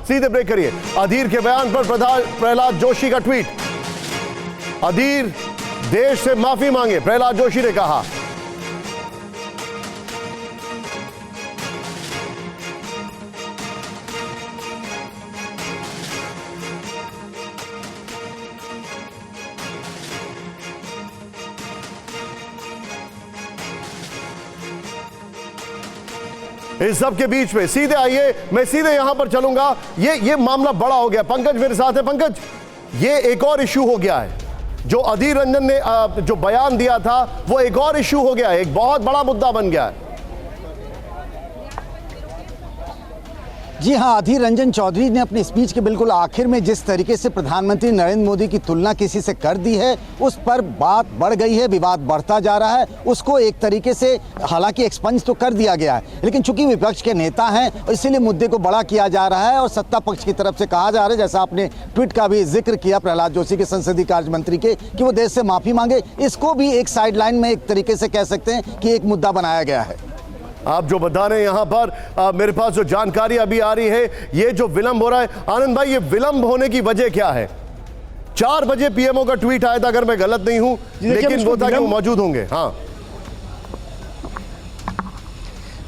सीधे ब्रेक करिए। अधीर के बयान पर प्रहलाद जोशी का ट्वीट। अधीर देश से माफी मांगे, प्रहलाद जोशी ने कहा। इस सब के बीच में सीधे आइए, मैं सीधे यहां पर चलूंगा। ये मामला बड़ा हो गया। पंकज मेरे साथ है। पंकज, ये एक और इश्यू हो गया है। जो अधीर रंजन ने जो बयान दिया था वो एक और इश्यू हो गया है, एक बहुत बड़ा मुद्दा बन गया है। जी हां, अधीर रंजन चौधरी ने अपने स्पीच के बिल्कुल आखिर में जिस तरीके से प्रधानमंत्री नरेंद्र मोदी की तुलना किसी से कर दी है, उस पर बात बढ़ गई है, विवाद बढ़ता जा रहा है। उसको एक तरीके से हालांकि एक्सपंज तो कर दिया गया है, लेकिन चूंकि विपक्ष के नेता हैं इसीलिए मुद्दे को बड़ा किया जा रहा है और सत्ता पक्ष की तरफ से कहा जा रहा है, जैसा आपने ट्वीट का भी जिक्र किया प्रहलाद जोशी के संसदीय कार्य मंत्री के, कि वो देश से माफी मांगे। इसको भी एक साइडलाइन में एक तरीके से कह सकते हैं कि एक मुद्दा बनाया गया है। आप जो बता रहे हैं यहां पर मेरे पास जो जानकारी अभी आ रही है, ये जो विलंब हो रहा है, आनंद भाई, ये विलंब होने की वजह क्या है? 4 बजे पीएमओ का ट्वीट आया था, अगर मैं गलत नहीं हूं, लेकिन वो था कि वो मौजूद होंगे। हाँ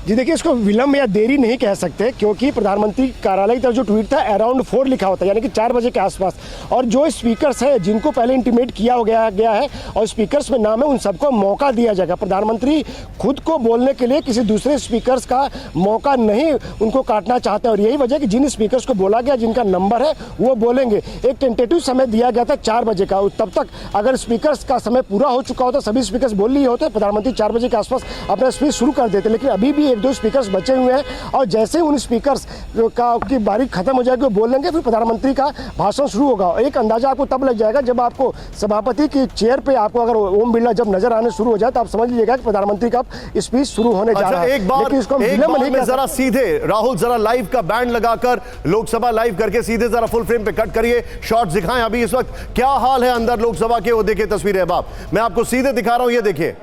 जी देखिए, इसको विलंब या देरी नहीं कह सकते, क्योंकि प्रधानमंत्री कार्यालय की तरफ जो ट्वीट था अराउंड 4 लिखा होता है, यानी कि 4 बजे के आसपास। और जो स्पीकर्स हैं जिनको पहले इंटीमेट किया गया है और स्पीकर्स में नाम है, उन सबको मौका दिया जाएगा। प्रधानमंत्री खुद को बोलने के लिए किसी दूसरे स्पीकर्स का मौका नहीं उनको काटना चाहते हैं, और यही वजह कि जिन स्पीकर्स को बोला गया, जिनका नंबर है, वो बोलेंगे। एक टेंटेटिव समय दिया गया था 4 बजे का। तब तक अगर स्पीकर्स का समय पूरा हो चुका होता, सभी स्पीकर्स बोल लिए होते, प्रधानमंत्री 4 बजे के आसपास अपना स्पीच शुरू कर देते। लेकिन अभी भी 1-2 स्पीकर्स बचे हुए हैं, और जैसे उन स्पीकर्स की बारी खत्म हो जाएगी, वो बोलेंगे, फिर प्रधानमंत्री का भाषण शुरू होगा। एक अंदाजा आपको तब लग जाएगा जब आपको सभापति की चेयर पे आपको अगर ओम बिरला जब नजर आने शुरू हो जाए, तो आप समझ लीजिएगा कि प्रधानमंत्री का स्पीच शुरू होने जा रहा है। एक बार में जरा सीधे राहुल जरा लाइव का बैंड लगाकर लोकसभा लाइव करके सीधे जरा फुल फ्रेम पे कट करिए, शॉट्स दिखाएं। अभी इस वक्त क्या हाल है अंदर लोकसभा के, वो देखिए तस्वीरें। अब आप, मैं आपको सीधे दिखा रहा हूं, ये देखिए।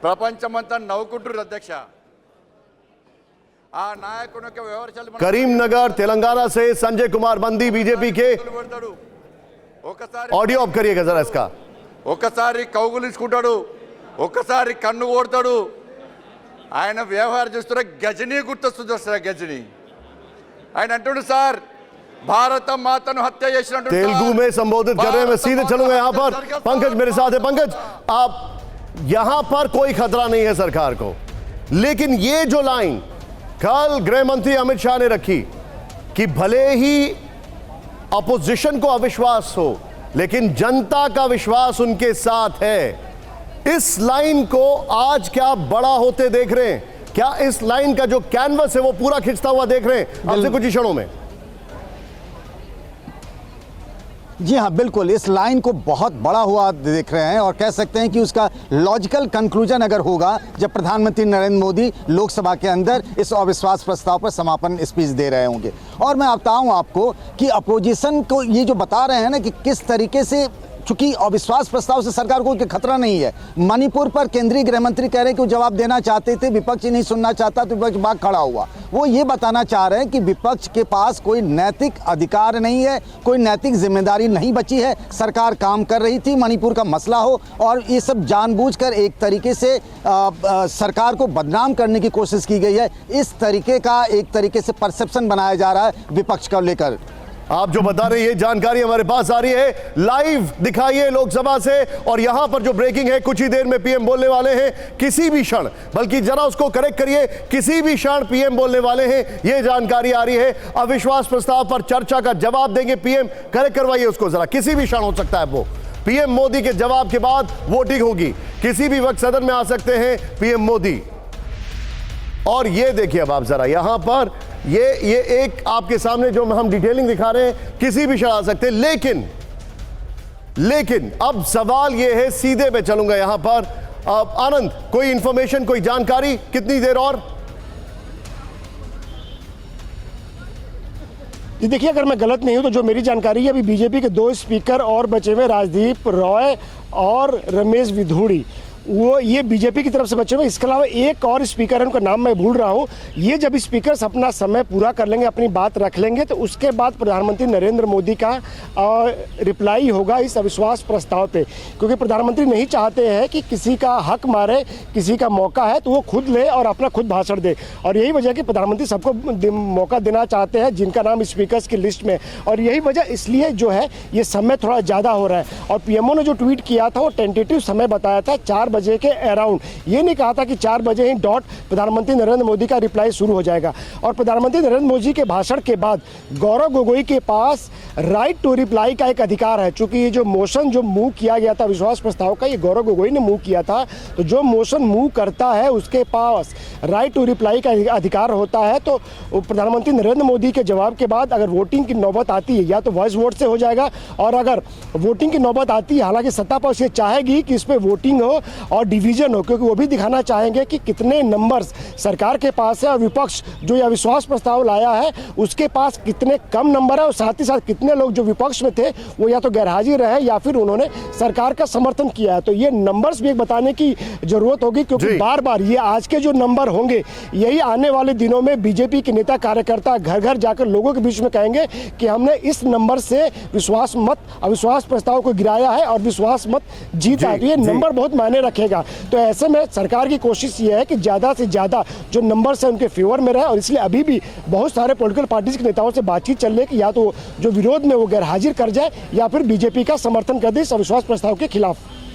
ప్రపంచమంతా నవ్వుకుంటున్నారు అధ్యక్ష ఆ నాయకునికి వ్యవహరించాలి। करीमनगर तेलंगाना से संजय कुमार बंदी बीजेपी के, ऑडियो ऑफ करिएगा जरा इसका। ఒక్కసారి కౌగులించుకుంటాడు, ఒక్కసారి కన్ను కొడతాడు। ఆయన వ్యవహారం చూస్తున్న గజనీ గుర్తొస్తుంది వస్తారు, గజనీ ఆయన అంటుడు సార్ भारत माता ने हत्या చేసినట్టు तेलुगु में संबोधित कर रहे हैं। मैं सीधे चलूंगा यहां पर। पंकज मेरे साथ है। पंकज, आप, यहां पर कोई खतरा नहीं है सरकार को, लेकिन ये जो लाइन कल गृह मंत्री अमित शाह ने रखी कि भले ही अपोजिशन को अविश्वास हो, लेकिन जनता का विश्वास उनके साथ है, इस लाइन को आज क्या बड़ा होते देख रहे हैं? क्या इस लाइन का जो कैनवस है वो पूरा खिंचता हुआ देख रहे हैं आपसे कुछ क्षणों में? जी हाँ, बिल्कुल इस लाइन को बहुत बड़ा हुआ देख रहे हैं, और कह सकते हैं कि उसका लॉजिकल कंक्लूजन अगर होगा जब प्रधानमंत्री नरेंद्र मोदी लोकसभा के अंदर इस अविश्वास प्रस्ताव पर समापन स्पीच दे रहे होंगे। और मैं बताऊं आपको कि अपोजिशन को ये जो बता रहे हैं ना कि किस तरीके से, चूंकि अविश्वास प्रस्ताव से सरकार को कोई खतरा नहीं है। मणिपुर पर केंद्रीय गृह मंत्री कह रहे हैं कि वो जवाब देना चाहते थे, विपक्ष ही नहीं सुनना चाहता, तो विपक्ष भाग खड़ा हुआ। वो ये बताना चाह रहे हैं कि विपक्ष के पास कोई नैतिक अधिकार नहीं है, कोई नैतिक जिम्मेदारी नहीं बची है। सरकार काम कर रही थी, मणिपुर का मसला हो, और ये सब जानबूझकर एक तरीके से सरकार को बदनाम करने की कोशिश की गई है। इस तरीके का एक तरीके से परसेप्शन बनाया जा रहा है विपक्ष को लेकर। आप जो बता रहे हैं, ये जानकारी हमारे पास आ रही है, लाइव दिखाइए लोकसभा से। और यहां पर जो ब्रेकिंग है, कुछ ही देर में पीएम बोलने वाले हैं, किसी भी क्षण, बल्कि जरा उसको करेक्ट करिए, किसी भी क्षण पीएम बोलने वाले हैं, ये जानकारी आ रही है। अविश्वास प्रस्ताव पर चर्चा का जवाब देंगे पीएम, करेक्ट करवाइए उसको जरा, किसी भी क्षण हो सकता है वो। पीएम मोदी के जवाब के बाद वोटिंग होगी, किसी भी वक्त सदन में आ सकते हैं पीएम मोदी। और ये देखिए अब आप जरा यहां पर, ये एक आपके सामने जो हम डिटेलिंग दिखा रहे हैं, किसी भी क्षण आ सकते हैं। लेकिन अब सवाल ये है, सीधे मैं चलूंगा यहां पर। आनंद, कोई इंफॉर्मेशन, कोई जानकारी, कितनी देर और? जी देखिए, अगर मैं गलत नहीं हूं तो जो मेरी जानकारी है, अभी बीजेपी के 2 स्पीकर और बचे हुए, राजदीप रॉय और रमेश विधूड़ी, वो ये बीजेपी की तरफ से बचे हुए। इसके अलावा एक और स्पीकर है, उनका नाम मैं भूल रहा हूँ। ये जब स्पीकर्स अपना समय पूरा कर लेंगे, अपनी बात रख लेंगे, तो उसके बाद प्रधानमंत्री नरेंद्र मोदी का रिप्लाई होगा इस अविश्वास प्रस्ताव पे, क्योंकि प्रधानमंत्री नहीं चाहते हैं कि किसी का हक मारे, किसी का मौका है तो वो खुद ले और अपना खुद भाषण दे। और यही वजह कि प्रधानमंत्री सबको मौका देना चाहते हैं जिनका नाम स्पीकर्स की लिस्ट में, और यही वजह इसलिए जो है ये समय थोड़ा ज़्यादा हो रहा है। और पीएमओ ने जो ट्वीट किया था वो टेंटेटिव समय बताया था 4 बजे के अराउंड, ये नहीं कहा था कि 4 बजे ही डॉट प्रधानमंत्री नरेंद्र मोदी का रिप्लाई शुरू हो जाएगा। और प्रधानमंत्री नरेंद्र मोदी के भाषण के बाद गौरव गोगोई के पास राइट टू रिप्लाई का एक अधिकार है, चूंकि ये जो मोशन जो मूव किया गया था विश्वास प्रस्ताव का, ये गौरव गोगोई ने मूव किया था, तो जो मोशन मूव करता है उसके पास राइट टू रिप्लाई का अधिकार होता है। तो प्रधानमंत्री नरेंद्र मोदी के जवाब के बाद अगर वोटिंग की नौबत आती है या तो वॉइस वोट से हो जाएगा, और अगर वोटिंग की नौबत आती है, हालांकि सत्ता पक्ष ये चाहेगी कि इस पर वोटिंग हो और डिवीजन हो, क्योंकि वो भी दिखाना चाहेंगे कि कितने नंबर्स सरकार के पास है और विपक्ष जो यह अविश्वास प्रस्ताव लाया है उसके पास कितने कम नंबर है, और साथ ही साथ कितने लोग जो विपक्ष में थे वो या तो गैरहाजिर रहे या फिर उन्होंने सरकार का समर्थन किया है। तो ये नंबर्स भी एक बताने की जरूरत होगी, क्योंकि बार बार ये आज के जो नंबर होंगे यही आने वाले दिनों में बीजेपी के नेता कार्यकर्ता घर घर जाकर लोगों के बीच में कहेंगे कि हमने इस नंबर से अविश्वास प्रस्ताव को गिराया है और विश्वास मत जीता है। तो ये नंबर बहुत मायने रखेगा। तो ऐसे में सरकार की कोशिश ये है कि ज़्यादा से ज़्यादा जो नंबर्स हैं उनके फेवर में रहे, और इसलिए अभी भी बहुत सारे पॉलिटिकल पार्टीज के नेताओं से बातचीत चल रही है कि या तो जो विरोध में वो गैरहाजिर कर जाए या फिर बीजेपी का समर्थन कर दे इस अविश्वास प्रस्ताव के खिलाफ।